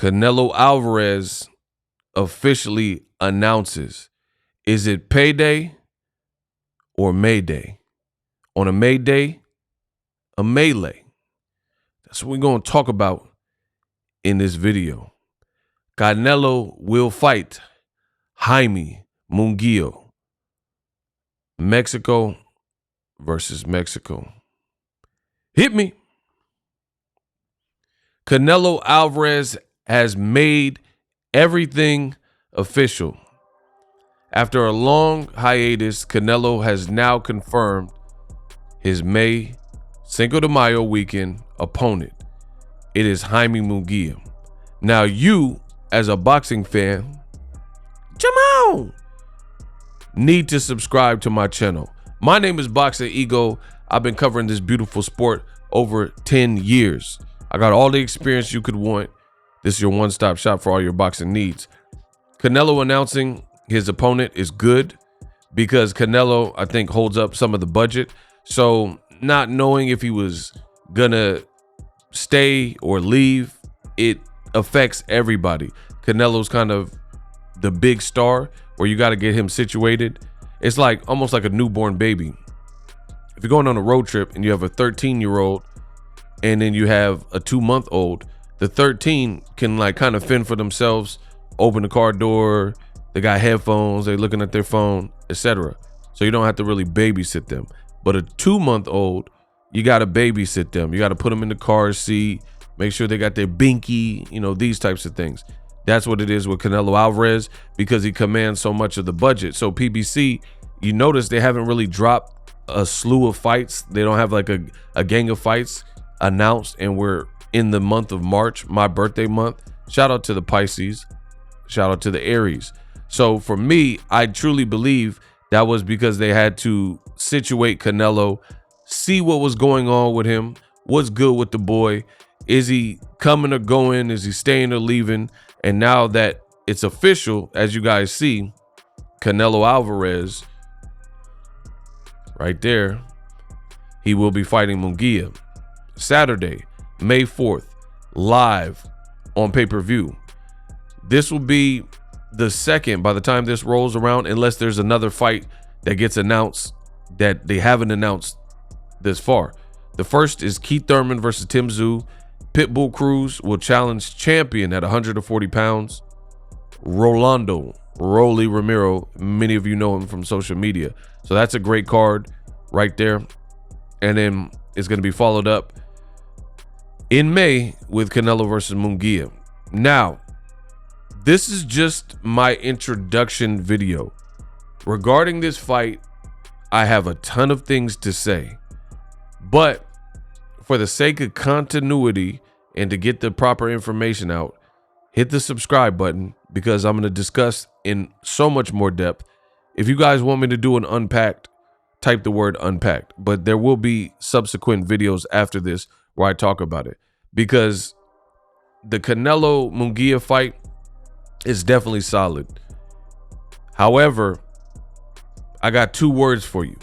Canelo Alvarez officially announces, is it payday or Mayday? On a Mayday, a melee. That's what we're going to talk about in this video. Canelo will fight Jaime Munguia. Mexico versus Mexico. Hit me. Canelo Alvarez has made everything official. After a long hiatus, Canelo has now confirmed his May Cinco de Mayo weekend opponent. It is Jaime Munguia. Now you, as a boxing fan, Jamal, need to subscribe to my channel. My name is Boxingego. I've been covering this beautiful sport over 10 years. I got all the experience you could want. This is your one-stop shop for all your boxing needs. Canelo announcing his opponent is good because Canelo, I think, holds up some of the budget. So not knowing if he was gonna stay or leave, it affects everybody. Canelo's kind of the big star where you got to get him situated. It's like almost like a newborn baby. If you're going on a road trip and you have a 13-year-old and then you have a 2-month-old, the 13 can like kind of fend for themselves, open the car door, they got headphones, they're looking at their phone, etc. So you don't have to really babysit them. But a 2-month-old, you got to babysit them. You got to put them in the car seat, make sure they got their binky, you know, these types of things. That's what it is with Canelo Alvarez because he commands so much of the budget. So PBC, you notice they haven't really dropped a slew of fights. They don't have like a gang of fights announced, and we're in the month of March, my birthday month. Shout out to the Pisces. Shout out to the Aries. So for me, I truly believe that was because they had to situate Canelo, see what was going on with him, what's good with the boy. Is he coming or going? Is he staying or leaving? And now that it's official, as you guys see, Canelo Alvarez, right there, he will be fighting Munguia Saturday, May 4th, live on pay-per-view. This will be the second by the time this rolls around, unless there's another fight that gets announced that they haven't announced this far. The first is Keith Thurman versus Tim Tszyu. Pitbull Cruz will challenge champion at 140 pounds. Rolly Romero, many of you know him from social media. So that's a great card right there. And then it's going to be followed up in May with Canelo versus Munguia. Now, this is just my introduction video. Regarding this fight, I have a ton of things to say. But for the sake of continuity and to get the proper information out, hit the subscribe button because I'm going to discuss in so much more depth. If you guys want me to do an unpacked, type the word unpacked. But there will be subsequent videos after this where I talk about it. Because the Canelo Munguia fight is definitely solid. However, I got 2 words for you.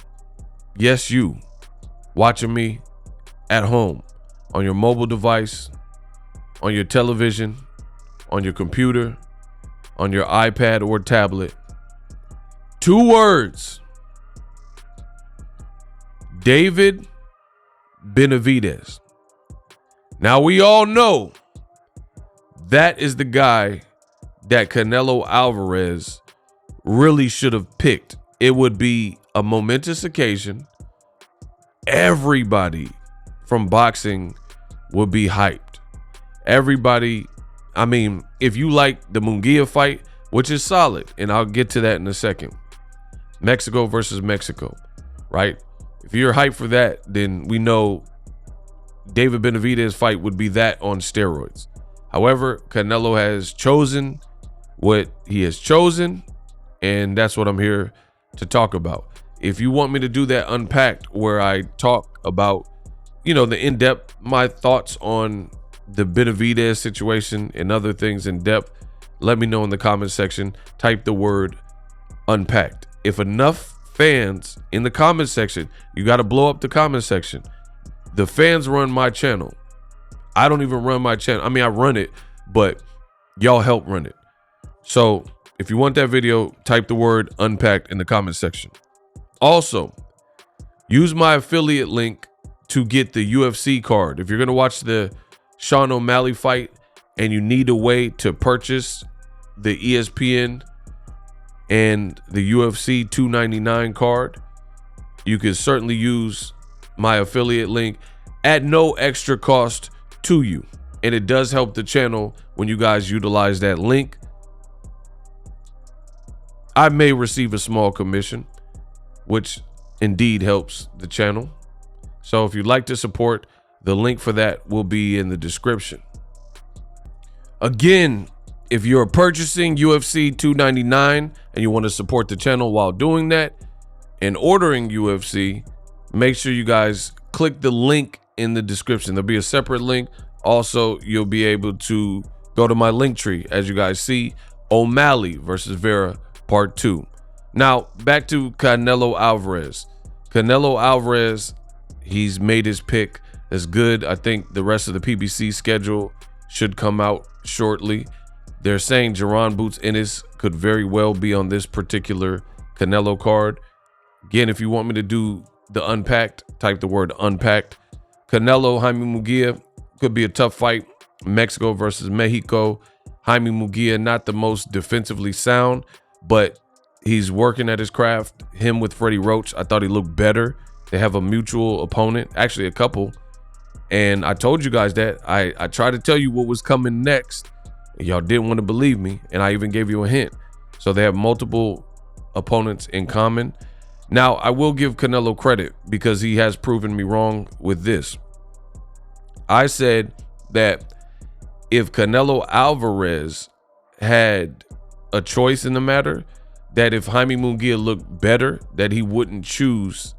Yes, you watching me at home, on your mobile device, on your television, on your computer, on your iPad or tablet. 2 words. David Benavidez. Now we all know that is the guy that Canelo Alvarez really should have picked. It would be a momentous occasion. Everybody from boxing would be hyped. Everybody, I mean, if you like the Munguia fight, which is solid, and I'll get to that in a second. Mexico versus Mexico, right? If you're hyped for that, then we know David Benavidez fight would be that on steroids. However, Canelo has chosen what he has chosen, and that's what I'm here to talk about. If you want me to do that unpacked where I talk about, you know, the in-depth, my thoughts on the Benavidez situation and other things in depth, let me know in the comment section. Type the word unpacked. If enough fans in the comment section, you got to blow up the comment section. The fans run my channel. I don't even run my channel. I mean, I run it, but Y'all help run it. So if you want that video, type the word unpacked in the comment section. Also, use my affiliate link to get the UFC card. If you're going to watch the Sean O'Malley fight and you need a way to purchase the ESPN and the UFC 299 card, you can certainly use my affiliate link at no extra cost to you. And it does help the channel when you guys utilize that link. I may receive a small commission, which indeed helps the channel. So if you'd like to support, the link for that will be in the description. Again, if you're purchasing UFC 299 and you want to support the channel while doing that and ordering UFC, make sure you guys click the link in the description. There'll be a separate link. Also, you'll be able to go to my link tree, as you guys see, O'Malley versus Vera Part 2. Now, back to Canelo Alvarez. Canelo Alvarez, he's made his pick. That's good. I think the rest of the PBC schedule should come out shortly. They're saying Jaron Boots Ennis could very well be on this particular Canelo card. Again, if you want me to do the unpacked, type the word unpacked. Canelo, Jaime Munguia, could be a tough fight. Mexico versus Mexico. Jaime Munguia, not the most defensively sound, but he's working at his craft. Him with Freddie Roach, I thought he looked better. They have a mutual opponent, actually a couple. And I told you guys that. I tried to tell you what was coming next. Y'all didn't want to believe me, and I even gave you a hint. So they have multiple opponents in common. Now, I will give Canelo credit because he has proven me wrong with this. I said that if Canelo Alvarez had a choice in the matter, that if Jaime Munguia looked better, that he wouldn't choose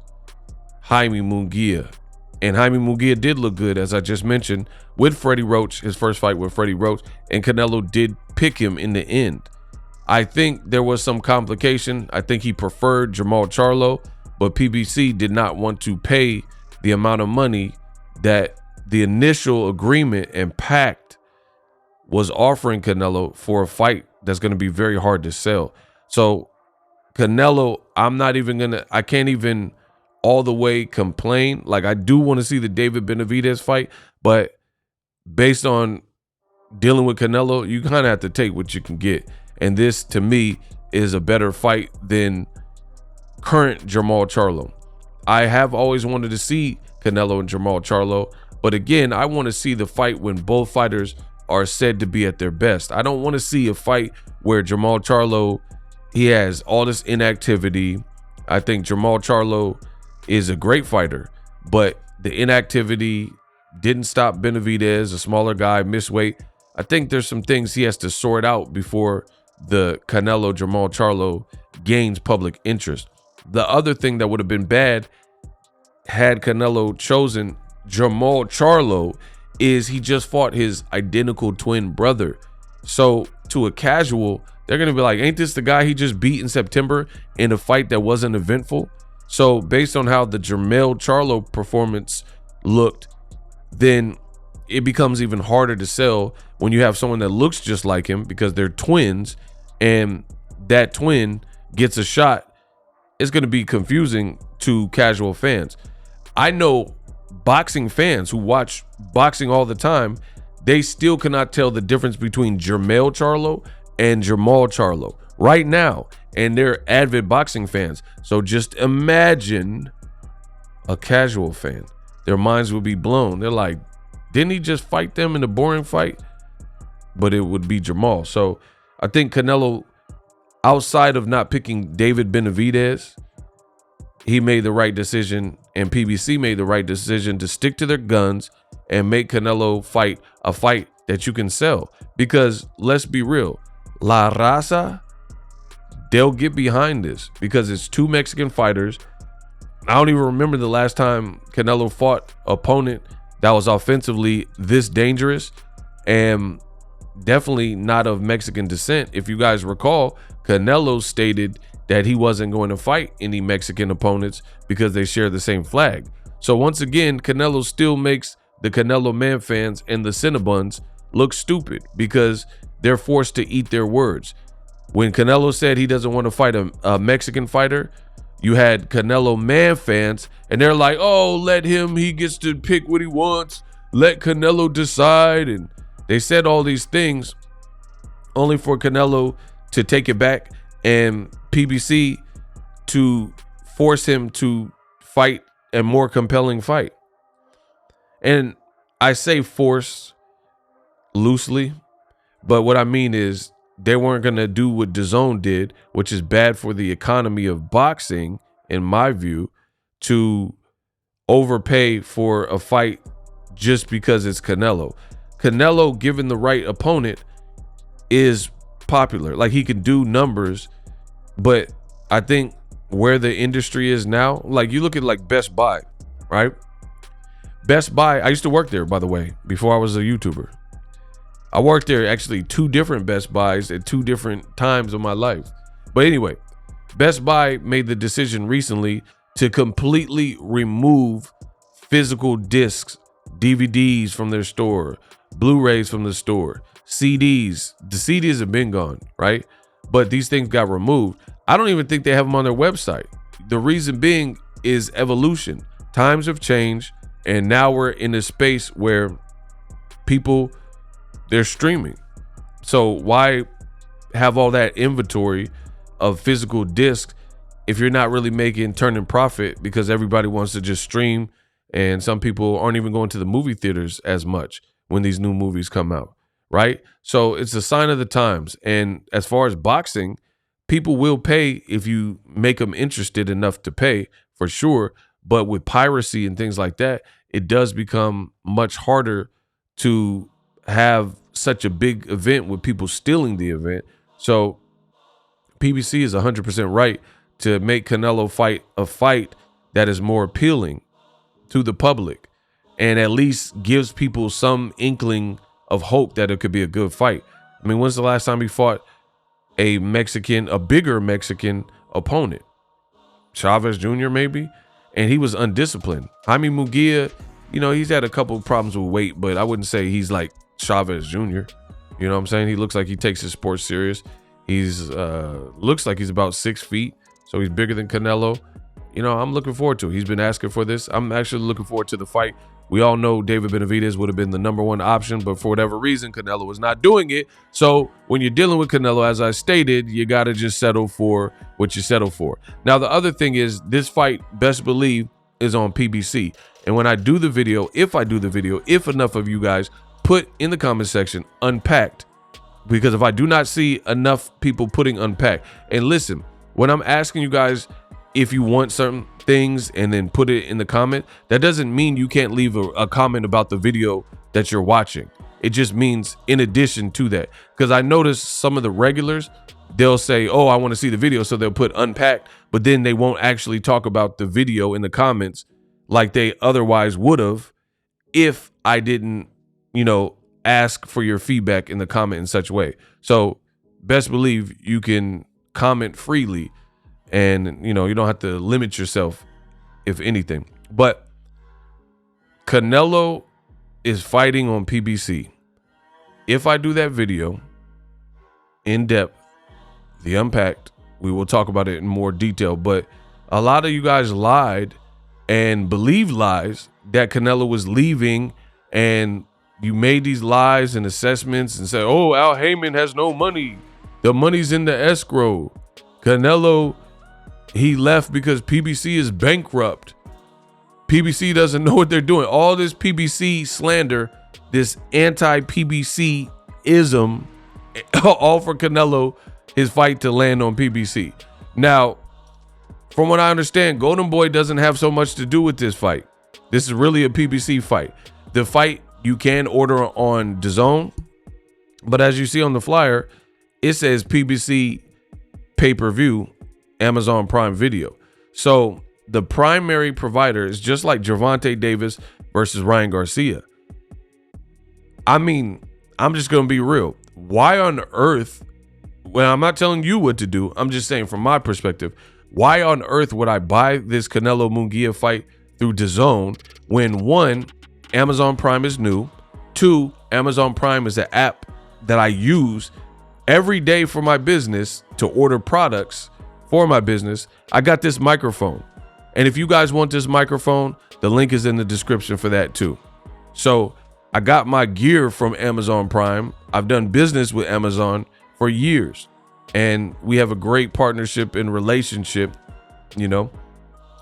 Jaime Munguia. And Jaime Munguia did look good, as I just mentioned, with Freddie Roach, his first fight with Freddie Roach, and Canelo did pick him in the end. I think there was some complication. I think he preferred Jermall Charlo, but PBC did not want to pay the amount of money that the initial agreement and pact was offering Canelo for a fight that's going to be very hard to sell. So Canelo, I can't even all the way complain. Like, I do want to see the David Benavidez fight, but based on dealing with Canelo, you kind of have to take what you can get. And this, to me, is a better fight than current Jermall Charlo. I have always wanted to see Canelo and Jermall Charlo, but again, I want to see the fight when both fighters are said to be at their best. I don't want to see a fight where Jermall Charlo, he has all this inactivity. I think Jermall Charlo is a great fighter, but the inactivity didn't stop Benavidez, a smaller guy, missed weight. I think there's some things he has to sort out before the Canelo Jermall Charlo gains public interest. The other thing that would have been bad had Canelo chosen Jermall Charlo is he just fought his identical twin brother. So to a casual, they're going to be like, ain't this the guy he just beat in September in a fight that wasn't eventful? So based on how the Jermall Charlo performance looked, then it becomes even harder to sell when you have someone that looks just like him because they're twins and that twin gets a shot. It's going to be confusing to casual fans. I know boxing fans who watch boxing all the time, they still cannot tell the difference between Jermall Charlo and Jermall Charlo right now, and they're avid boxing fans. So just imagine a casual fan. Their minds would be blown. They're like, didn't he just fight them in a boring fight? But it would be Jermall. So I think Canelo, outside of not picking David Benavidez, he made the right decision, and PBC made the right decision to stick to their guns and make Canelo fight a fight that you can sell. Because let's be real, La Raza, they'll get behind this because it's two Mexican fighters. I don't even remember the last time Canelo fought an opponent that was offensively this dangerous, and definitely not of Mexican descent. If you guys recall, Canelo stated that he wasn't going to fight any Mexican opponents because they share the same flag. So once again, Canelo still makes the Canelo Man fans and the Cinnabons look stupid because they're forced to eat their words. When Canelo said he doesn't want to fight a Mexican fighter, you had Canelo man fans, and they're like, oh, let him, he gets to pick what he wants. Let Canelo decide. And they said all these things only for Canelo to take it back and PBC to force him to fight a more compelling fight. And I say force loosely, but what I mean is they weren't going to do what DAZN did, which is bad for the economy of boxing, in my view, to overpay for a fight just because it's Canelo. Canelo, given the right opponent, is popular. Like, he can do numbers, but I think where the industry is now, like, you look at like Best Buy, right? Best Buy, I used to work there, by the way, before I was a YouTuber. I worked there actually 2 different Best Buys at 2 different times of my life. But anyway, Best Buy made the decision recently to completely remove physical discs, DVDs from their store, Blu-rays from the store, CDs. The CDs have been gone, right? But these things got removed. I don't even think they have them on their website. The reason being is evolution. Times have changed, and now we're in a space where people, they're streaming. So why have all that inventory of physical discs if you're not really turning profit, because everybody wants to just stream, and some people aren't even going to the movie theaters as much when these new movies come out, right? So it's a sign of the times. And as far as boxing, people will pay if you make them interested enough to pay, for sure. But with piracy and things like that, it does become much harder to have such a big event with people stealing the event. So PBC is 100% right to make Canelo fight a fight that is more appealing to the public and at least gives people some inkling of hope that it could be a good fight. I mean, when's the last time he fought a bigger Mexican opponent? Chavez Jr. maybe? And he was undisciplined. Jaime Munguia, you know, he's had a couple of problems with weight, but I wouldn't say he's like Chavez Jr. You know what I'm saying? He looks like he takes his sport serious. He's looks like he's about 6 feet, so he's bigger than Canelo. You know, I'm looking forward to it. He's been asking for this. I'm actually looking forward to the fight. We all know David Benavidez would have been the #1 option, but for whatever reason, Canelo was not doing it. So when you're dealing with Canelo, as I stated, you got to just settle for what you settle for. Now, the other thing is, this fight, best believe, is on PBC. And when I do the video, if enough of you guys put in the comment section, unpacked, because if I do not see enough people putting unpacked, and listen, when I'm asking you guys if you want certain things and then put it in the comment, that doesn't mean you can't leave a comment about the video that you're watching. It just means in addition to that, because I noticed some of the regulars, they'll say, oh, I want to see the video, so they'll put unpacked, but then they won't actually talk about the video in the comments like they otherwise would have if I didn't, you know, ask for your feedback in the comment in such a way. So best believe you can comment freely, and you know, you don't have to limit yourself, if anything. But Canelo is fighting on PBC. If I do that video in depth, the unpacked, we will talk about it in more detail. But a lot of you guys lied and believed lies that Canelo was leaving, and you made these lies and assessments and said, oh, Al Heyman has no money. The money's in the escrow. Canelo, he left because PBC is bankrupt. PBC doesn't know what they're doing. All this PBC slander, this anti-PBC-ism, all for Canelo, his fight to land on PBC. Now, from what I understand, Golden Boy doesn't have so much to do with this fight. This is really a PBC fight. The fight you can order on DAZN, but as you see on the flyer, it says PBC pay-per-view, Amazon Prime Video. So the primary provider is just like Gervonta Davis versus Ryan Garcia. I mean, I'm just going to be real. Why on earth, well, I'm not telling you what to do, I'm just saying from my perspective, why on earth would I buy this Canelo Munguia fight through DAZN when, one, Amazon Prime is new, two, Amazon Prime is an app that I use every day for my business to order products for my business. I got this microphone. And if you guys want this microphone, the link is in the description for that too. So I got my gear from Amazon Prime. I've done business with Amazon for years, and we have a great partnership and relationship. You know,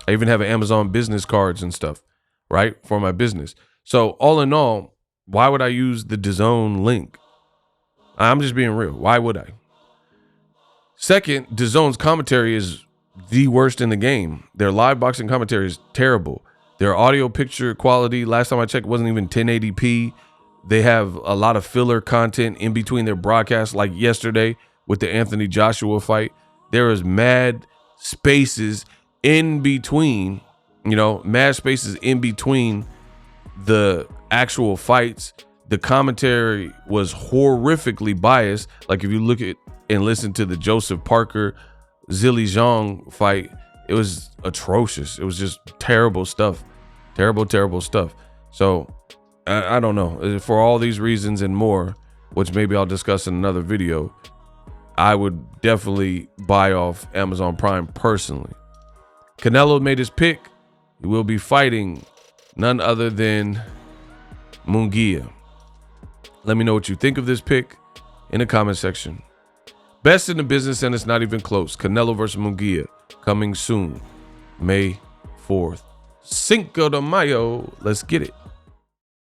I even have an Amazon business cards and stuff, right, for my business. So all in all, why would I use the DAZN link? I'm just being real. Why would I? Second, DAZN's commentary is the worst in the game. Their live boxing commentary is terrible. Their audio picture quality, last time I checked, wasn't even 1080p. They have a lot of filler content in between their broadcasts, like yesterday with the Anthony Joshua fight. There is mad spaces in between, mad spaces in between the actual fights. The commentary was horrifically biased. Like if you look at and listen to the Joseph Parker Zille Zhang fight, it was atrocious. It was just terrible stuff. Terrible stuff. So I don't know. For all these reasons and more, which maybe I'll discuss in another video, I would definitely buy off Amazon Prime personally. Canelo made his pick. He will be fighting none other than Munguia. Let me know what you think of this pick in the comment section. Best in the business, and it's not even close. Canelo versus Munguia coming soon, May 4th. Cinco de Mayo. Let's get it.